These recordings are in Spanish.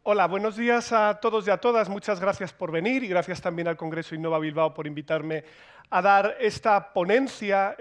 Hola, buenos días a todos y a todas. Muchas gracias por venir y gracias también al Congreso Innova Bilbao por invitarme a dar esta ponencia.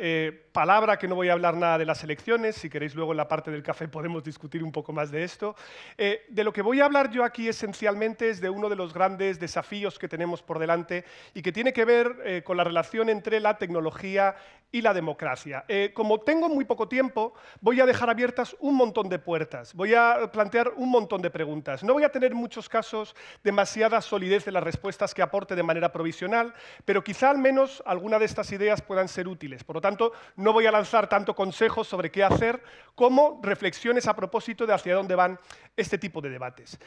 Palabra que no voy a hablar nada de las elecciones. Si queréis luego en la parte del café podemos discutir un poco más de esto. De lo que voy a hablar yo aquí esencialmente es de uno de los grandes desafíos que tenemos por delante y que tiene que ver con la relación entre la tecnología y la democracia. Como tengo muy poco tiempo, voy a dejar abiertas un montón de puertas. Voy a plantear un montón de preguntas. No voy a tener en muchos casos demasiada solidez de las respuestas que aporte de manera provisional, pero quizá al menos alguna de estas ideas puedan ser útiles. Por lo tanto, no voy a lanzar tanto consejos sobre qué hacer como reflexiones a propósito de hacia dónde van este tipo de debates.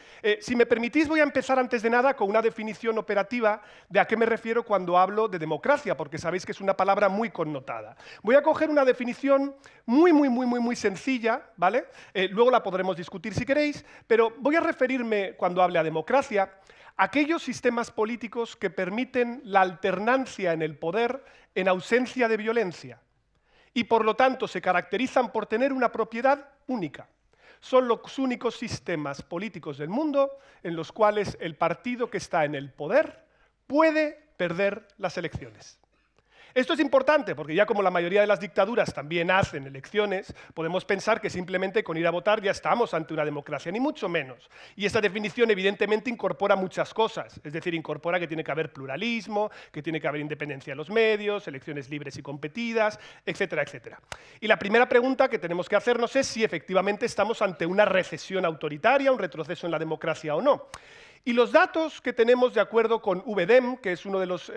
Si me permitís, voy a empezar antes de nada con una definición operativa de a qué me refiero cuando hablo de democracia, porque sabéis que es una palabra muy connotada. Voy a coger una definición muy sencilla, ¿vale? Luego la podremos discutir si queréis, pero voy a referirme, cuando hable a democracia, a aquellos sistemas políticos que permiten la alternancia en el poder en ausencia de violencia y, por lo tanto, se caracterizan por tener una propiedad única. Son los únicos sistemas políticos del mundo en los cuales el partido que está en el poder puede perder las elecciones. Esto es importante porque ya como la mayoría de las dictaduras también hacen elecciones, podemos pensar que simplemente con ir a votar ya estamos ante una democracia, ni mucho menos. Y esta definición evidentemente incorpora muchas cosas, es decir, incorpora que tiene que haber pluralismo, que tiene que haber independencia de los medios, elecciones libres y competidas, etcétera, etcétera. Y la primera pregunta que tenemos que hacernos es si efectivamente estamos ante una recesión autoritaria, un retroceso en la democracia o no. Y los datos que tenemos de acuerdo con VDEM, que es uno de los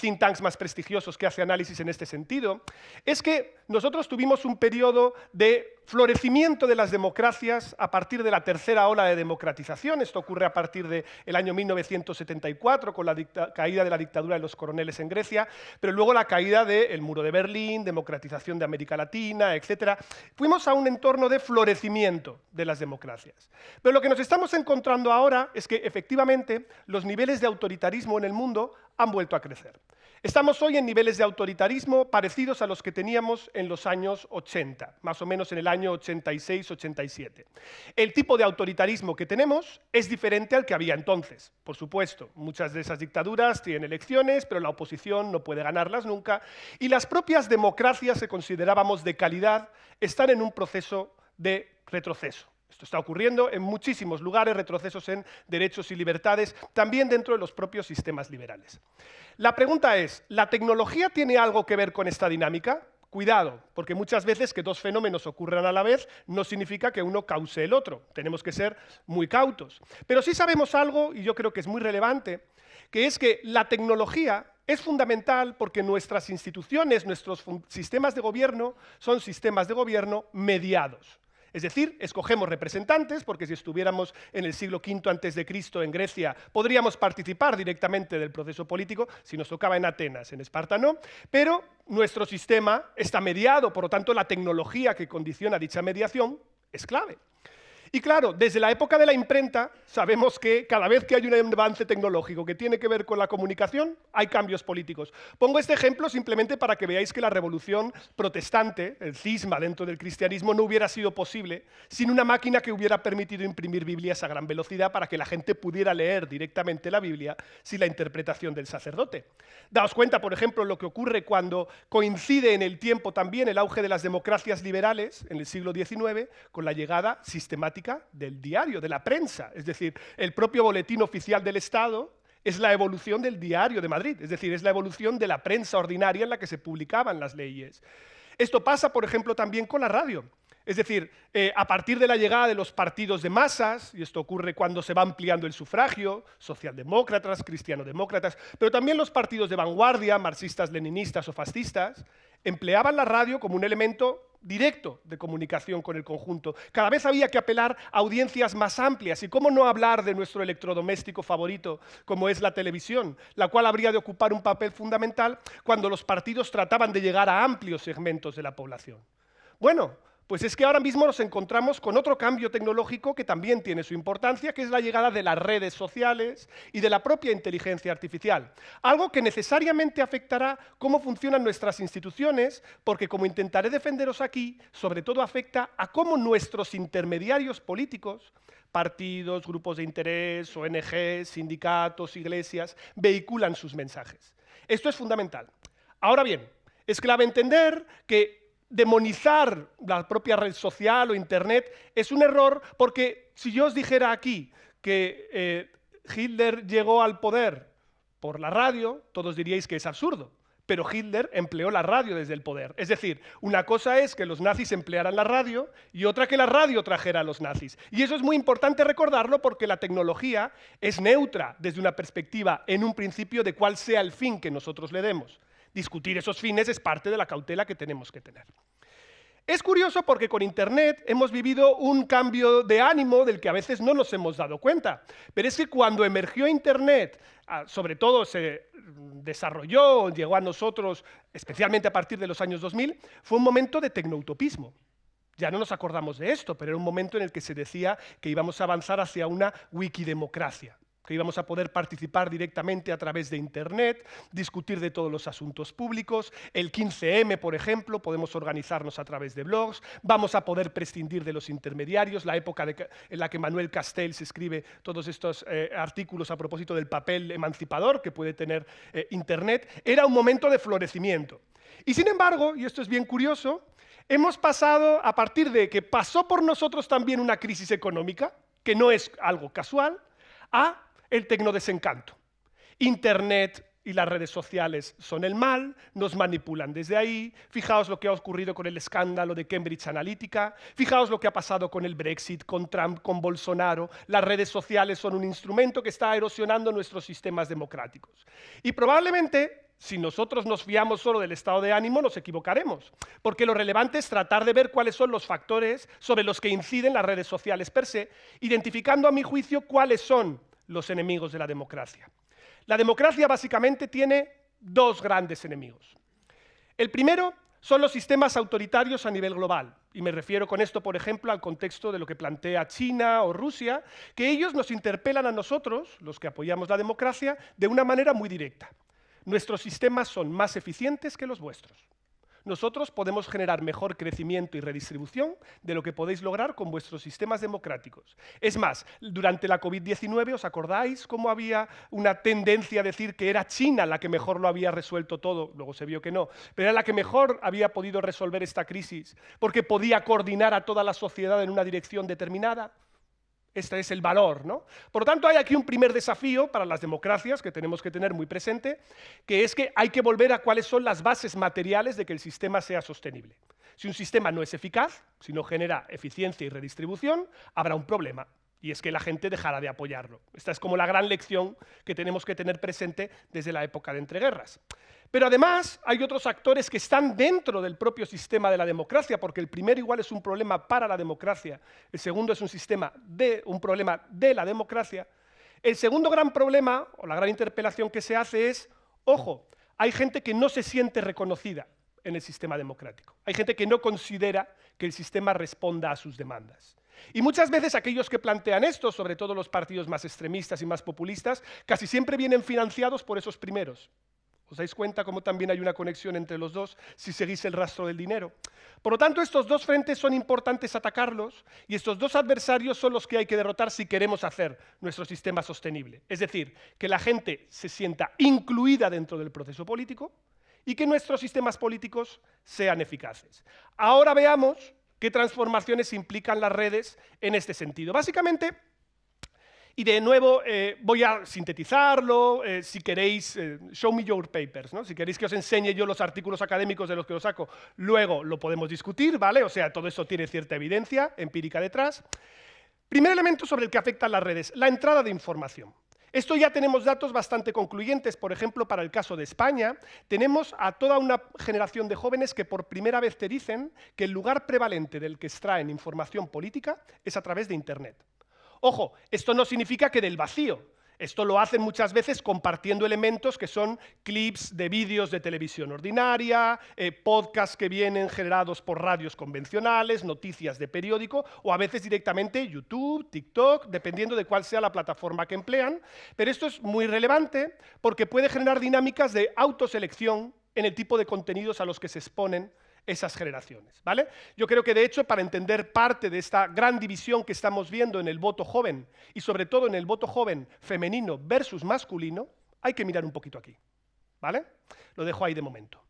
think tanks más prestigiosos que hace análisis en este sentido, es que nosotros tuvimos un periodo de florecimiento de las democracias a partir de la tercera ola de democratización. Esto ocurre a partir del año 1974, con la caída de la dictadura de los coroneles en Grecia, pero luego la caída del muro de Berlín, democratización de América Latina, etc. Fuimos a un entorno de florecimiento de las democracias. Pero lo que nos estamos encontrando ahora es que, efectivamente, los niveles de autoritarismo en el mundo han vuelto a crecer. Estamos hoy en niveles de autoritarismo parecidos a los que teníamos en los años 80, más o menos en el año 86-87. El tipo de autoritarismo que tenemos es diferente al que había entonces. Por supuesto, muchas de esas dictaduras tienen elecciones, pero la oposición no puede ganarlas nunca, y las propias democracias que considerábamos de calidad están en un proceso de retroceso. Esto está ocurriendo en muchísimos lugares, retrocesos en derechos y libertades, también dentro de los propios sistemas liberales. La pregunta es, ¿la tecnología tiene algo que ver con esta dinámica? Cuidado, porque muchas veces que dos fenómenos ocurran a la vez no significa que uno cause el otro. Tenemos que ser muy cautos. Pero sí sabemos algo, y yo creo que es muy relevante, que es que la tecnología es fundamental porque nuestras instituciones, nuestros sistemas de gobierno, son sistemas de gobierno mediados. Es decir, escogemos representantes, porque si estuviéramos en el siglo V a.C. en Grecia, podríamos participar directamente del proceso político, si nos tocaba en Atenas, en Esparta no, pero nuestro sistema está mediado, por lo tanto la tecnología que condiciona dicha mediación es clave. Y claro, desde la época de la imprenta sabemos que cada vez que hay un avance tecnológico que tiene que ver con la comunicación, hay cambios políticos. Pongo este ejemplo simplemente para que veáis que la revolución protestante, el cisma dentro del cristianismo, no hubiera sido posible sin una máquina que hubiera permitido imprimir Biblias a gran velocidad para que la gente pudiera leer directamente la Biblia sin la interpretación del sacerdote. Daos cuenta, por ejemplo, lo que ocurre cuando coincide en el tiempo también el auge de las democracias liberales en el siglo XIX con la llegada sistemática del diario, de la prensa. Es decir, el propio boletín oficial del Estado es la evolución del Diario de Madrid, es decir, es la evolución de la prensa ordinaria en la que se publicaban las leyes. Esto pasa, por ejemplo, también con la radio. Es decir, a partir de la llegada de los partidos de masas, y esto ocurre cuando se va ampliando el sufragio, socialdemócratas, cristianodemócratas, pero también los partidos de vanguardia, marxistas, leninistas o fascistas, empleaban la radio como un elemento directo de comunicación con el conjunto. Cada vez había que apelar a audiencias más amplias, y cómo no hablar de nuestro electrodoméstico favorito, como es la televisión, la cual habría de ocupar un papel fundamental cuando los partidos trataban de llegar a amplios segmentos de la población. Bueno, Pues es que ahora mismo nos encontramos con otro cambio tecnológico que también tiene su importancia, que es la llegada de las redes sociales y de la propia inteligencia artificial. Algo que necesariamente afectará cómo funcionan nuestras instituciones, porque como intentaré defenderos aquí, sobre todo afecta a cómo nuestros intermediarios políticos, partidos, grupos de interés, ONGs, sindicatos, iglesias, vehiculan sus mensajes. Esto es fundamental. Ahora bien, es clave entender que demonizar la propia red social o Internet es un error, porque si yo os dijera aquí que Hitler llegó al poder por la radio, todos diríais que es absurdo. Pero Hitler empleó la radio desde el poder. Es decir, una cosa es que los nazis emplearan la radio y otra que la radio trajera a los nazis. Y eso es muy importante recordarlo porque la tecnología es neutra desde una perspectiva, en un principio, de cuál sea el fin que nosotros le demos. Discutir esos fines es parte de la cautela que tenemos que tener. Es curioso porque con Internet hemos vivido un cambio de ánimo del que a veces no nos hemos dado cuenta. Pero es que cuando emergió Internet, sobre todo se desarrolló, llegó a nosotros, especialmente a partir de los años 2000, fue un momento de tecnoutopismo. Ya no nos acordamos de esto, pero era un momento en el que se decía que íbamos a avanzar hacia una wikidemocracia, que íbamos a poder participar directamente a través de Internet, discutir de todos los asuntos públicos. El 15M, por ejemplo, podemos organizarnos a través de blogs, vamos a poder prescindir de los intermediarios, la época en la que Manuel Castells escribe todos estos artículos a propósito del papel emancipador que puede tener Internet, era un momento de florecimiento. Y sin embargo, y esto es bien curioso, hemos pasado, a partir de que pasó por nosotros también una crisis económica, que no es algo casual, a el tecnodesencanto. Internet y las redes sociales son el mal, nos manipulan desde ahí. Fijaos lo que ha ocurrido con el escándalo de Cambridge Analytica, fijaos lo que ha pasado con el Brexit, con Trump, con Bolsonaro. Las redes sociales son un instrumento que está erosionando nuestros sistemas democráticos. Y probablemente, si nosotros nos fiamos solo del estado de ánimo, nos equivocaremos, porque lo relevante es tratar de ver cuáles son los factores sobre los que inciden las redes sociales per se, identificando a mi juicio cuáles son los enemigos de la democracia. La democracia básicamente tiene dos grandes enemigos. El primero son los sistemas autoritarios a nivel global, y me refiero con esto, por ejemplo, al contexto de lo que plantea China o Rusia, que ellos nos interpelan a nosotros, los que apoyamos la democracia, de una manera muy directa. Nuestros sistemas son más eficientes que los vuestros. Nosotros podemos generar mejor crecimiento y redistribución de lo que podéis lograr con vuestros sistemas democráticos. Es más, durante la COVID-19, ¿os acordáis cómo había una tendencia a decir que era China la que mejor lo había resuelto todo? Luego se vio que no, pero era la que mejor había podido resolver esta crisis, porque podía coordinar a toda la sociedad en una dirección determinada. Este es el valor, ¿no? Por lo tanto, hay aquí un primer desafío para las democracias que tenemos que tener muy presente, que es que hay que volver a cuáles son las bases materiales de que el sistema sea sostenible. Si un sistema no es eficaz, si no genera eficiencia y redistribución, habrá un problema, y es que la gente dejará de apoyarlo. Esta es como la gran lección que tenemos que tener presente desde la época de entreguerras. Pero además hay otros actores que están dentro del propio sistema de la democracia, porque el primero igual es un problema para la democracia, el segundo es un problema de la democracia. El segundo gran problema, o la gran interpelación que se hace es, ojo, hay gente que no se siente reconocida en el sistema democrático. Hay gente que no considera que el sistema responda a sus demandas. Y muchas veces aquellos que plantean esto, sobre todo los partidos más extremistas y más populistas, casi siempre vienen financiados por esos primeros. ¿Os dais cuenta cómo también hay una conexión entre los dos si seguís el rastro del dinero? Por lo tanto, estos dos frentes son importantes atacarlos y estos dos adversarios son los que hay que derrotar si queremos hacer nuestro sistema sostenible. Es decir, que la gente se sienta incluida dentro del proceso político y que nuestros sistemas políticos sean eficaces. Ahora veamos qué transformaciones implican las redes en este sentido. Básicamente, y de nuevo voy a sintetizarlo, si queréis, show me your papers, ¿no? Si queréis que os enseñe yo los artículos académicos de los que os saco, luego lo podemos discutir, ¿vale? O sea, todo eso tiene cierta evidencia empírica detrás. Primer elemento sobre el que afectan las redes, la entrada de información. Esto ya tenemos datos bastante concluyentes, por ejemplo, para el caso de España, tenemos a toda una generación de jóvenes que por primera vez te dicen que el lugar prevalente del que extraen información política es a través de Internet. Ojo, esto no significa que del vacío. Esto lo hacen muchas veces compartiendo elementos que son clips de vídeos de televisión ordinaria, podcasts que vienen generados por radios convencionales, noticias de periódico o a veces directamente YouTube, TikTok, dependiendo de cuál sea la plataforma que emplean. Pero esto es muy relevante porque puede generar dinámicas de autoselección en el tipo de contenidos a los que se exponen esas generaciones, ¿vale? Yo creo que, de hecho, para entender parte de esta gran división que estamos viendo en el voto joven, y sobre todo en el voto joven femenino versus masculino, hay que mirar un poquito aquí, ¿vale? Lo dejo ahí de momento.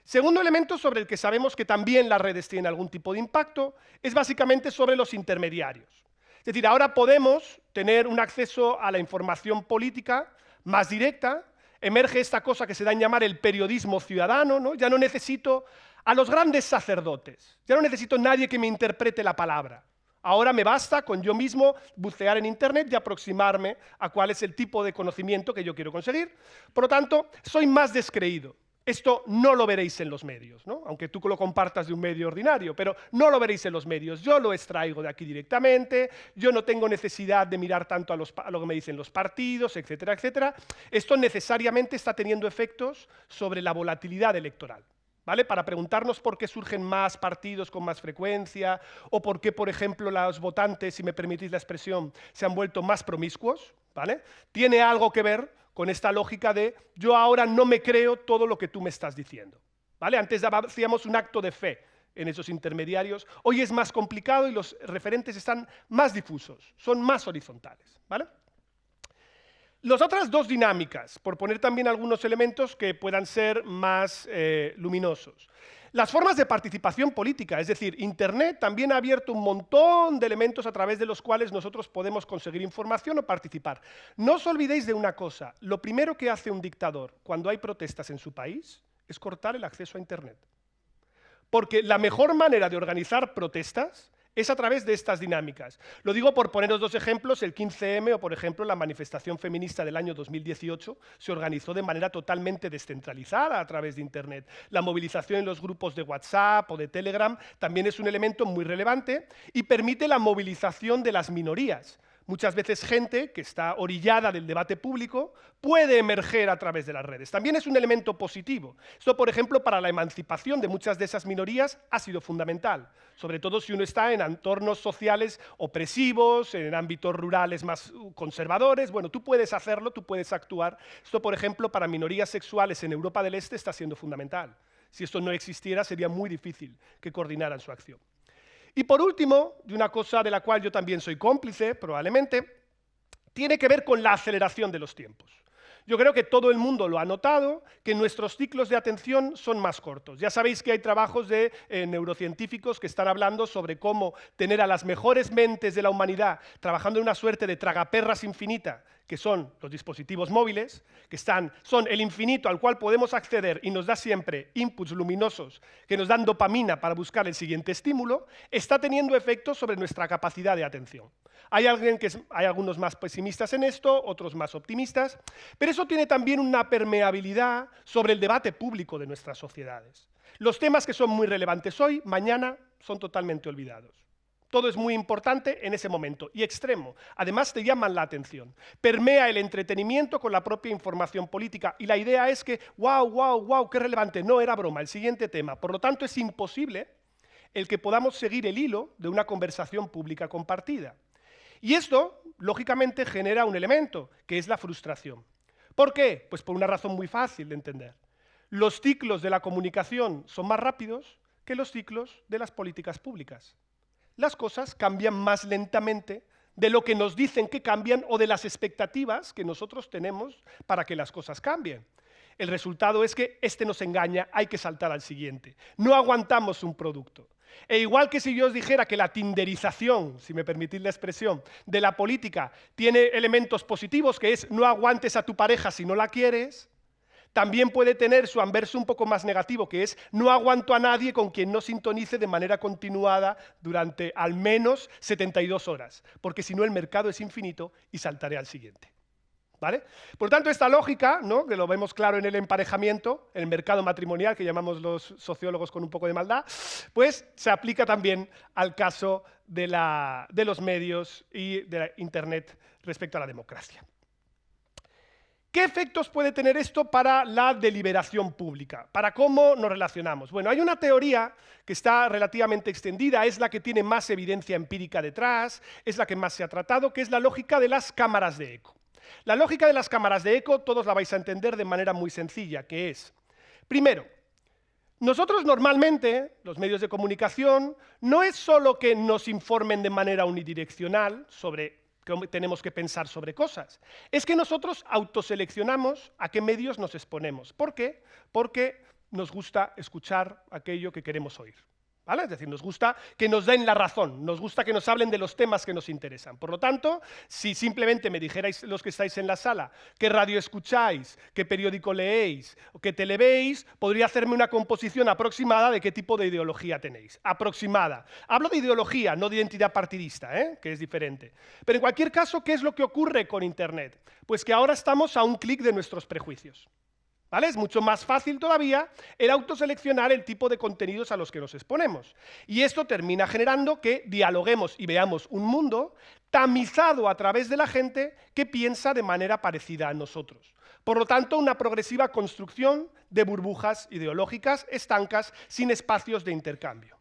Segundo elemento sobre el que sabemos que también las redes tienen algún tipo de impacto es básicamente sobre los intermediarios. Es decir, ahora podemos tener un acceso a la información política más directa, emerge esta cosa que se da en llamar el periodismo ciudadano, ¿no? Ya no necesito a los grandes sacerdotes, ya no necesito nadie que me interprete la palabra. Ahora me basta con yo mismo bucear en Internet y aproximarme a cuál es el tipo de conocimiento que yo quiero conseguir. Por lo tanto, soy más descreído. Esto no lo veréis en los medios, ¿no? Aunque tú lo compartas de un medio ordinario, pero no lo veréis en los medios. Yo lo extraigo de aquí directamente, yo no tengo necesidad de mirar tanto a lo que me dicen los partidos, etcétera, etcétera. Esto necesariamente está teniendo efectos sobre la volatilidad electoral, ¿vale? Para preguntarnos por qué surgen más partidos con más frecuencia o por qué, por ejemplo, los votantes, si me permitís la expresión, se han vuelto más promiscuos, ¿vale? Tiene algo que ver con esta lógica de yo ahora no me creo todo lo que tú me estás diciendo, ¿vale? Antes hacíamos un acto de fe en esos intermediarios, hoy es más complicado y los referentes están más difusos, son más horizontales, ¿vale? Las otras dos dinámicas, por poner también algunos elementos que puedan ser más luminosos. Las formas de participación política, es decir, Internet también ha abierto un montón de elementos a través de los cuales nosotros podemos conseguir información o participar. No os olvidéis de una cosa, lo primero que hace un dictador cuando hay protestas en su país es cortar el acceso a Internet. Porque la mejor manera de organizar protestas es a través de estas dinámicas. Lo digo por poneros dos ejemplos, el 15M o, por ejemplo, la manifestación feminista del año 2018 se organizó de manera totalmente descentralizada a través de Internet. La movilización en los grupos de WhatsApp o de Telegram también es un elemento muy relevante y permite la movilización de las minorías. Muchas veces gente que está orillada del debate público puede emerger a través de las redes. También es un elemento positivo. Esto, por ejemplo, para la emancipación de muchas de esas minorías ha sido fundamental, sobre todo si uno está en entornos sociales opresivos, en ámbitos rurales más conservadores. Bueno, tú puedes hacerlo, tú puedes actuar. Esto, por ejemplo, para minorías sexuales en Europa del Este está siendo fundamental. Si esto no existiera, sería muy difícil que coordinaran su acción. Y por último, de una cosa de la cual yo también soy cómplice, probablemente, tiene que ver con la aceleración de los tiempos. Yo creo que todo el mundo lo ha notado, que nuestros ciclos de atención son más cortos. Ya sabéis que hay trabajos de neurocientíficos que están hablando sobre cómo tener a las mejores mentes de la humanidad trabajando en una suerte de tragaperras infinita, que son los dispositivos móviles, que son el infinito al cual podemos acceder y nos da siempre inputs luminosos que nos dan dopamina para buscar el siguiente estímulo, está teniendo efectos sobre nuestra capacidad de atención. Hay algunos más pesimistas en esto, otros más optimistas, pero eso tiene también una permeabilidad sobre el debate público de nuestras sociedades. Los temas que son muy relevantes hoy, mañana, son totalmente olvidados. Todo es muy importante en ese momento y extremo. Además, te llaman la atención. Permea el entretenimiento con la propia información política. Y la idea es que, wow, qué relevante. No, era broma, el siguiente tema. Por lo tanto, es imposible el que podamos seguir el hilo de una conversación pública compartida. Y esto, lógicamente, genera un elemento, que es la frustración. ¿Por qué? Pues por una razón muy fácil de entender. Los ciclos de la comunicación son más rápidos que los ciclos de las políticas públicas. Las cosas cambian más lentamente de lo que nos dicen que cambian o de las expectativas que nosotros tenemos para que las cosas cambien. El resultado es que este nos engaña, hay que saltar al siguiente. No aguantamos un producto. E igual que si yo os dijera que la tinderización, si me permitís la expresión, de la política tiene elementos positivos, que es no aguantes a tu pareja si no la quieres, también puede tener su anverso un poco más negativo, que es no aguanto a nadie con quien no sintonice de manera continuada durante al menos 72 horas, porque si no el mercado es infinito y saltaré al siguiente. ¿Vale? Por tanto, esta lógica, ¿no?, que lo vemos claro en el emparejamiento, en el mercado matrimonial, que llamamos los sociólogos con un poco de maldad, pues se aplica también al caso de los medios y de la Internet respecto a la democracia. ¿Qué efectos puede tener esto para la deliberación pública? ¿Para cómo nos relacionamos? Bueno, hay una teoría que está relativamente extendida, es la que tiene más evidencia empírica detrás, es la que más se ha tratado, que es la lógica de las cámaras de eco. La lógica de las cámaras de eco todos la vais a entender de manera muy sencilla, que es, primero, nosotros normalmente, los medios de comunicación, no es solo que nos informen de manera unidireccional sobre cómo tenemos que pensar sobre cosas, es que nosotros autoseleccionamos a qué medios nos exponemos. ¿Por qué? Porque nos gusta escuchar aquello que queremos oír. ¿Vale? Es decir, nos gusta que nos den la razón, nos gusta que nos hablen de los temas que nos interesan. Por lo tanto, si simplemente me dijerais los que estáis en la sala qué radio escucháis, qué periódico leéis o qué tele veis, podría hacerme una composición aproximada de qué tipo de ideología tenéis. Aproximada. Hablo de ideología, no de identidad partidista, que es diferente. Pero en cualquier caso, ¿qué es lo que ocurre con Internet? Pues que ahora estamos a un clic de nuestros prejuicios. ¿Vale? Es mucho más fácil todavía el autoseleccionar el tipo de contenidos a los que nos exponemos. Y esto termina generando que dialoguemos y veamos un mundo tamizado a través de la gente que piensa de manera parecida a nosotros. Por lo tanto, una progresiva construcción de burbujas ideológicas estancas sin espacios de intercambio.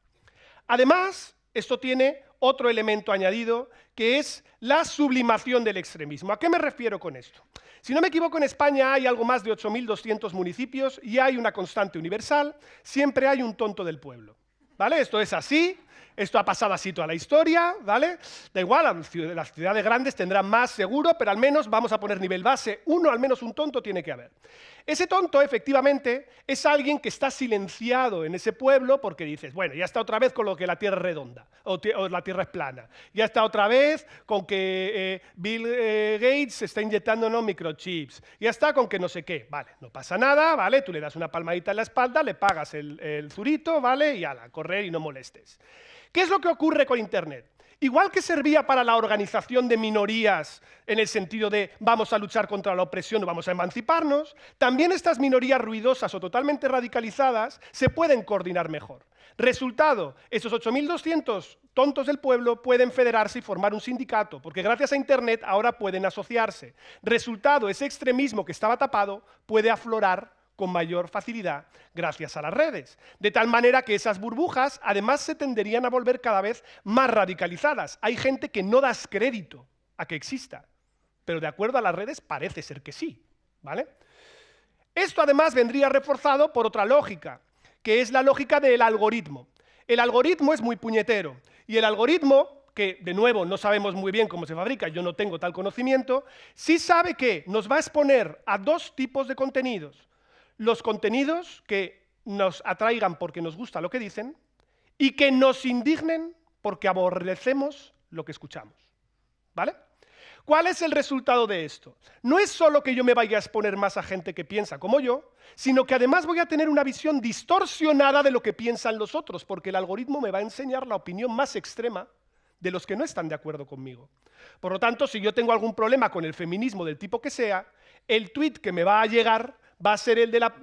Además, esto tiene otro elemento añadido, que es la sublimación del extremismo. ¿A qué me refiero con esto? Si no me equivoco, en España hay algo más de 8.200 municipios y hay una constante universal, siempre hay un tonto del pueblo. ¿Vale? Esto es así, esto ha pasado así toda la historia, ¿vale? Da igual, las ciudades grandes tendrán más seguro, pero al menos vamos a poner nivel base, al menos un tonto tiene que haber. Ese tonto, efectivamente, es alguien que está silenciado en ese pueblo porque dices, bueno, ya está otra vez con lo que la Tierra es redonda, o la Tierra es plana. Ya está otra vez con que Bill Gates está inyectándonos microchips. Ya está con que no sé qué. Vale, no pasa nada, ¿vale? Tú le das una palmadita en la espalda, le pagas el zurito, ¿vale? Y ala, correr y no molestes. ¿Qué es lo que ocurre con Internet? Igual que servía para la organización de minorías en el sentido de vamos a luchar contra la opresión o vamos a emanciparnos, también estas minorías ruidosas o totalmente radicalizadas se pueden coordinar mejor. Resultado, esos 8.200 tontos del pueblo pueden federarse y formar un sindicato, porque gracias a Internet ahora pueden asociarse. Resultado, ese extremismo que estaba tapado puede aflorar con mayor facilidad gracias a las redes. De tal manera que esas burbujas además se tenderían a volver cada vez más radicalizadas. Hay gente que no das crédito a que exista, pero de acuerdo a las redes parece ser que sí, ¿vale? Esto además vendría reforzado por otra lógica, que es la lógica del algoritmo. El algoritmo es muy puñetero y el algoritmo, que de nuevo no sabemos muy bien cómo se fabrica, yo no tengo tal conocimiento, sí sabe que nos va a exponer a dos tipos de contenidos. Los contenidos que nos atraigan porque nos gusta lo que dicen y que nos indignen porque aborrecemos lo que escuchamos. ¿Vale? ¿Cuál es el resultado de esto? No es solo que yo me vaya a exponer más a gente que piensa como yo, sino que además voy a tener una visión distorsionada de lo que piensan los otros, porque el algoritmo me va a enseñar la opinión más extrema de los que no están de acuerdo conmigo. Por lo tanto, si yo tengo algún problema con el feminismo del tipo que sea, el tuit que me va a llegar va a ser el de la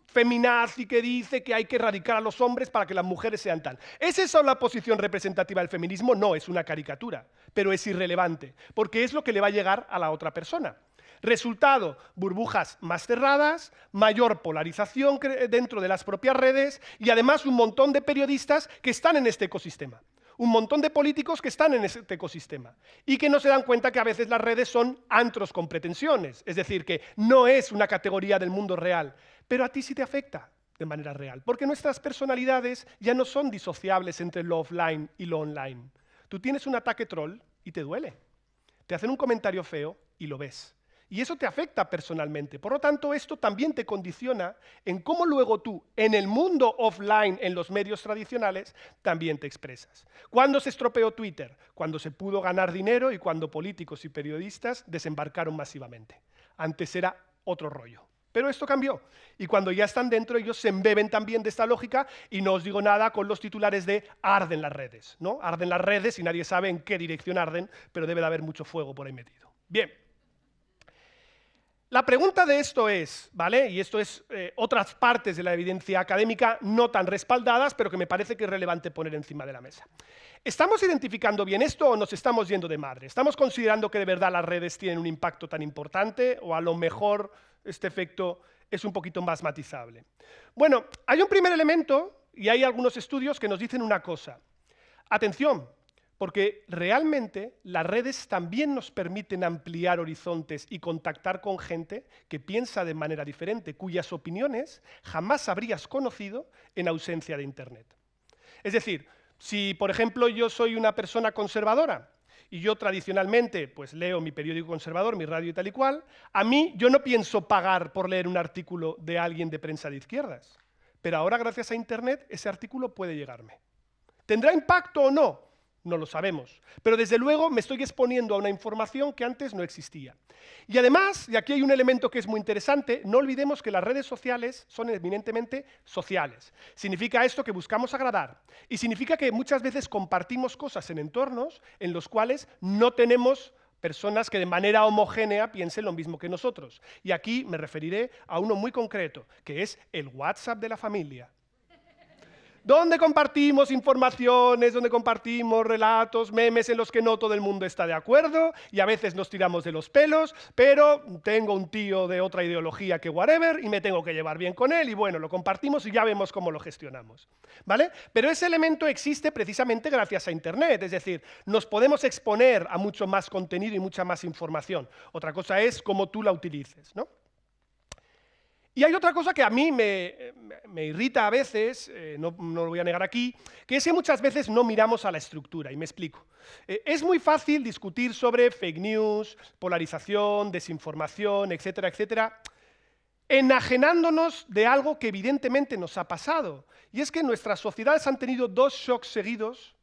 feminazi que dice que hay que erradicar a los hombres para que las mujeres sean tal. ¿Es esa la posición representativa del feminismo? No, es una caricatura, pero es irrelevante, porque es lo que le va a llegar a la otra persona. Resultado, burbujas más cerradas, mayor polarización dentro de las propias redes y además un montón de periodistas que están en este ecosistema. Un montón de políticos que están en este ecosistema y que no se dan cuenta que a veces las redes son antros con pretensiones, es decir, que no es una categoría del mundo real, pero a ti sí te afecta de manera real, porque nuestras personalidades ya no son disociables entre lo offline y lo online. Tú tienes un ataque troll y te duele, te hacen un comentario feo y lo ves. Y eso te afecta personalmente. Por lo tanto, esto también te condiciona en cómo luego tú, en el mundo offline, en los medios tradicionales, también te expresas. ¿Cuándo se estropeó Twitter? Cuando se pudo ganar dinero y cuando políticos y periodistas desembarcaron masivamente. Antes era otro rollo. Pero esto cambió. Y cuando ya están dentro, ellos se embeben también de esta lógica y no os digo nada con los titulares de arden las redes, ¿no? Arden las redes y nadie sabe en qué dirección arden, pero debe de haber mucho fuego por ahí metido. Bien. La pregunta de esto es, ¿vale? Y esto es otras partes de la evidencia académica no tan respaldadas, pero que me parece que es relevante poner encima de la mesa. ¿Estamos identificando bien esto o nos estamos yendo de madre? ¿Estamos considerando que de verdad las redes tienen un impacto tan importante o a lo mejor este efecto es un poquito más matizable? Bueno, hay un primer elemento y hay algunos estudios que nos dicen una cosa. Atención, porque realmente las redes también nos permiten ampliar horizontes y contactar con gente que piensa de manera diferente, cuyas opiniones jamás habrías conocido en ausencia de Internet. Es decir, si por ejemplo yo soy una persona conservadora y yo tradicionalmente pues leo mi periódico conservador, mi radio y tal y cual, a mí yo no pienso pagar por leer un artículo de alguien de prensa de izquierdas, pero ahora gracias a Internet ese artículo puede llegarme. ¿Tendrá impacto o no? No lo sabemos. Pero desde luego me estoy exponiendo a una información que antes no existía. Y además, y aquí hay un elemento que es muy interesante, no olvidemos que las redes sociales son eminentemente sociales. Significa esto que buscamos agradar. Y significa que muchas veces compartimos cosas en entornos en los cuales no tenemos personas que de manera homogénea piensen lo mismo que nosotros. Y aquí me referiré a uno muy concreto, que es el WhatsApp de la familia. Donde compartimos informaciones, donde compartimos relatos, memes en los que no todo el mundo está de acuerdo y a veces nos tiramos de los pelos, pero tengo un tío de otra ideología que whatever y me tengo que llevar bien con él y bueno, lo compartimos y ya vemos cómo lo gestionamos, ¿vale? Pero ese elemento existe precisamente gracias a Internet, es decir, nos podemos exponer a mucho más contenido y mucha más información. Otra cosa es cómo tú la utilices, ¿no? Y hay otra cosa que a mí me irrita a veces, no lo voy a negar aquí, que es que muchas veces no miramos a la estructura, y me explico. Es muy fácil discutir sobre fake news, polarización, desinformación, etcétera, etcétera, enajenándonos de algo que evidentemente nos ha pasado. Y es que nuestras sociedades han tenido dos shocks seguidos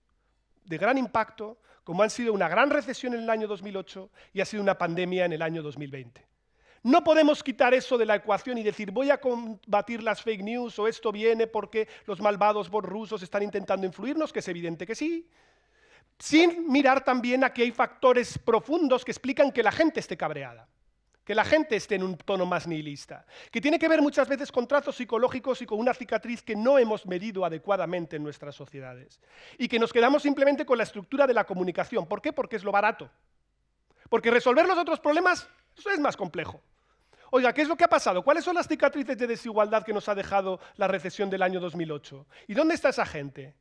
de gran impacto, como han sido una gran recesión en el año 2008 y ha sido una pandemia en el año 2020. No podemos quitar eso de la ecuación y decir voy a combatir las fake news o esto viene porque los malvados bots rusos están intentando influirnos, que es evidente que sí, sin mirar también a que hay factores profundos que explican que la gente esté cabreada, que la gente esté en un tono más nihilista, que tiene que ver muchas veces con trazos psicológicos y con una cicatriz que no hemos medido adecuadamente en nuestras sociedades y que nos quedamos simplemente con la estructura de la comunicación. ¿Por qué? Porque es lo barato. Porque resolver los otros problemas, eso es más complejo. Oiga, ¿qué es lo que ha pasado? ¿Cuáles son las cicatrices de desigualdad que nos ha dejado la recesión del año 2008? ¿Y dónde está esa gente?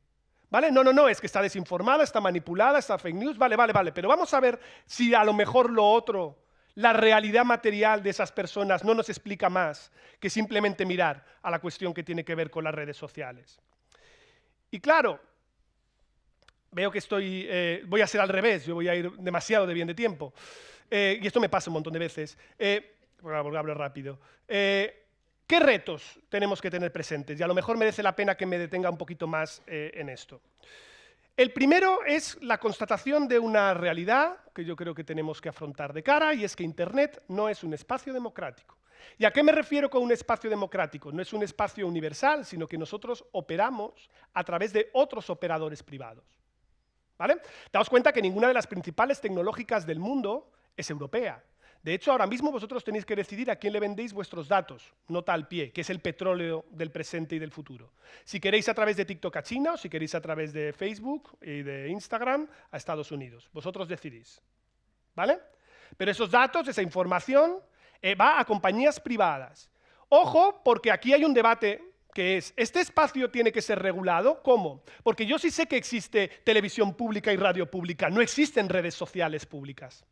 ¿Vale? No, es que está desinformada, está manipulada, está fake news, vale, pero vamos a ver si a lo mejor lo otro, la realidad material de esas personas no nos explica más que simplemente mirar a la cuestión que tiene que ver con las redes sociales. Y claro, veo que voy a ser al revés, yo voy a ir demasiado de bien de tiempo. Y esto me pasa un montón de veces. Porque hablo rápido. ¿Qué retos tenemos que tener presentes? Y a lo mejor merece la pena que me detenga un poquito más en esto. El primero es la constatación de una realidad que yo creo que tenemos que afrontar de cara, y es que Internet no es un espacio democrático. ¿Y a qué me refiero con un espacio democrático? No es un espacio universal, sino que nosotros operamos a través de otros operadores privados. ¿Vale? Daos cuenta que ninguna de las principales tecnológicas del mundo es europea. De hecho, ahora mismo vosotros tenéis que decidir a quién le vendéis vuestros datos, nota al pie, que es el petróleo del presente y del futuro. Si queréis a través de TikTok a China o si queréis a través de Facebook y de Instagram a Estados Unidos. Vosotros decidís. ¿Vale? Pero esos datos, esa información, va a compañías privadas. Ojo, porque aquí hay un debate que es, ¿este espacio tiene que ser regulado? ¿Cómo? Porque yo sí sé que existe televisión pública y radio pública, no existen redes sociales públicas.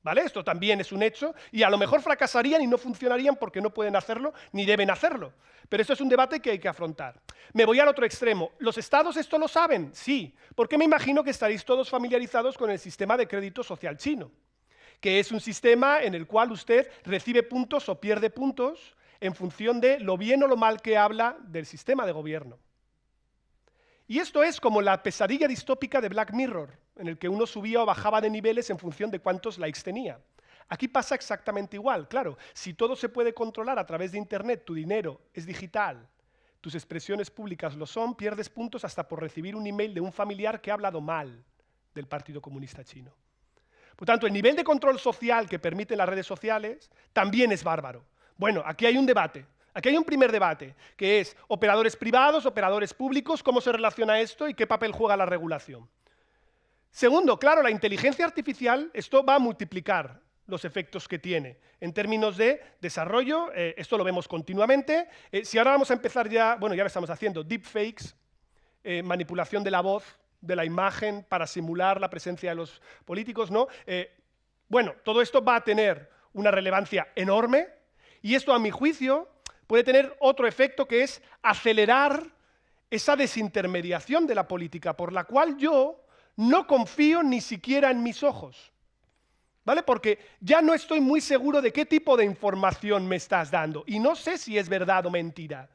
¿Vale? Esto también es un hecho y a lo mejor fracasarían y no funcionarían porque no pueden hacerlo ni deben hacerlo. Pero esto es un debate que hay que afrontar. Me voy al otro extremo. ¿Los estados esto lo saben? Sí, porque me imagino que estaréis todos familiarizados con el sistema de crédito social chino, que es un sistema en el cual usted recibe puntos o pierde puntos en función de lo bien o lo mal que habla del sistema de gobierno. Y esto es como la pesadilla distópica de Black Mirror, en el que uno subía o bajaba de niveles en función de cuántos likes tenía. Aquí pasa exactamente igual, claro. Si todo se puede controlar a través de Internet, tu dinero es digital, tus expresiones públicas lo son, pierdes puntos hasta por recibir un email de un familiar que ha hablado mal del Partido Comunista Chino. Por tanto, el nivel de control social que permiten las redes sociales también es bárbaro. Bueno, aquí hay un debate. Aquí hay un primer debate, que es operadores privados, operadores públicos, cómo se relaciona esto y qué papel juega la regulación. Segundo, claro, la inteligencia artificial, esto va a multiplicar los efectos que tiene. En términos de desarrollo, esto lo vemos continuamente. Si ahora vamos a empezar ya, bueno, ya lo estamos haciendo, deepfakes, manipulación de la voz, de la imagen para simular la presencia de los políticos, ¿no? Bueno, todo esto va a tener una relevancia enorme y esto, a mi juicio, puede tener otro efecto que es acelerar esa desintermediación de la política, por la cual yo no confío ni siquiera en mis ojos, ¿vale? Porque ya no estoy muy seguro de qué tipo de información me estás dando y no sé si es verdad o mentira.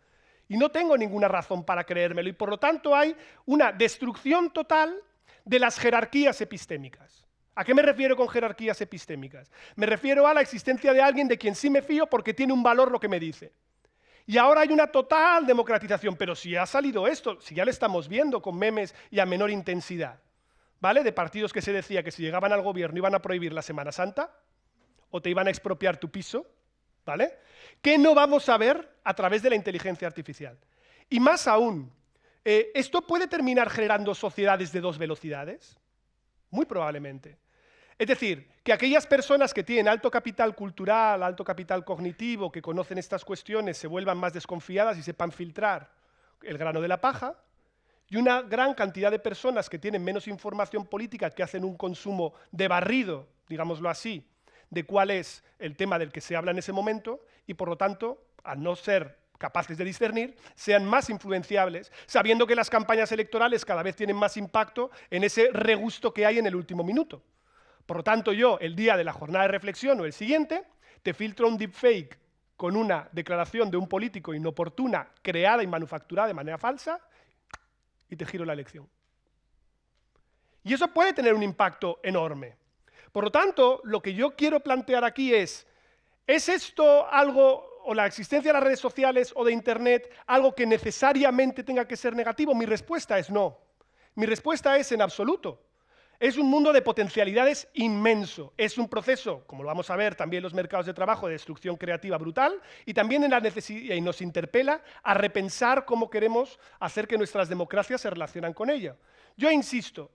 Y no tengo ninguna razón para creérmelo y por lo tanto hay una destrucción total de las jerarquías epistémicas. ¿A qué me refiero con jerarquías epistémicas? Me refiero a la existencia de alguien de quien sí me fío porque tiene un valor lo que me dice. Y ahora hay una total democratización, pero si ha salido esto, si ya lo estamos viendo con memes y a menor intensidad, ¿vale? De partidos que se decía que si llegaban al gobierno iban a prohibir la Semana Santa o te iban a expropiar tu piso, ¿vale? ¿Qué no vamos a ver a través de la inteligencia artificial? Y más aún, ¿esto puede terminar generando sociedades de dos velocidades? Muy probablemente. Es decir, que aquellas personas que tienen alto capital cultural, alto capital cognitivo, que conocen estas cuestiones, se vuelvan más desconfiadas y sepan filtrar el grano de la paja, y una gran cantidad de personas que tienen menos información política, que hacen un consumo de barrido, digámoslo así, de cuál es el tema del que se habla en ese momento, y por lo tanto, al no ser capaces de discernir, sean más influenciables, sabiendo que las campañas electorales cada vez tienen más impacto en ese regusto que hay en el último minuto. Por lo tanto, yo, el día de la jornada de reflexión o el siguiente, te filtro un deepfake con una declaración de un político inoportuna, creada y manufacturada de manera falsa, y te giro la elección. Y eso puede tener un impacto enorme. Por lo tanto, lo que yo quiero plantear aquí ¿es esto algo, o la existencia de las redes sociales o de Internet, algo que necesariamente tenga que ser negativo? Mi respuesta es no. Mi respuesta es en absoluto. Es un mundo de potencialidades inmenso. Es un proceso, como lo vamos a ver también en los mercados de trabajo, de destrucción creativa brutal, y también en la necesidad, y nos interpela a repensar cómo queremos hacer que nuestras democracias se relacionan con ella. Yo insisto,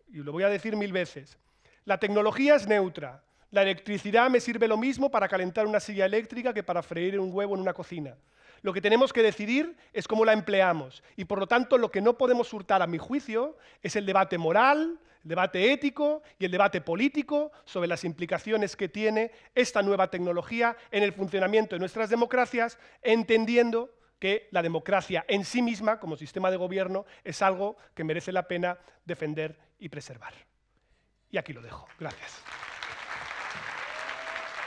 y lo voy a decir 1000 veces, la tecnología es neutra. La electricidad me sirve lo mismo para calentar una silla eléctrica que para freír un huevo en una cocina. Lo que tenemos que decidir es cómo la empleamos y, por lo tanto, lo que no podemos hurtar, a mi juicio, es el debate moral, el debate ético y el debate político sobre las implicaciones que tiene esta nueva tecnología en el funcionamiento de nuestras democracias, entendiendo que la democracia en sí misma, como sistema de gobierno, es algo que merece la pena defender y preservar. Y aquí lo dejo. Gracias.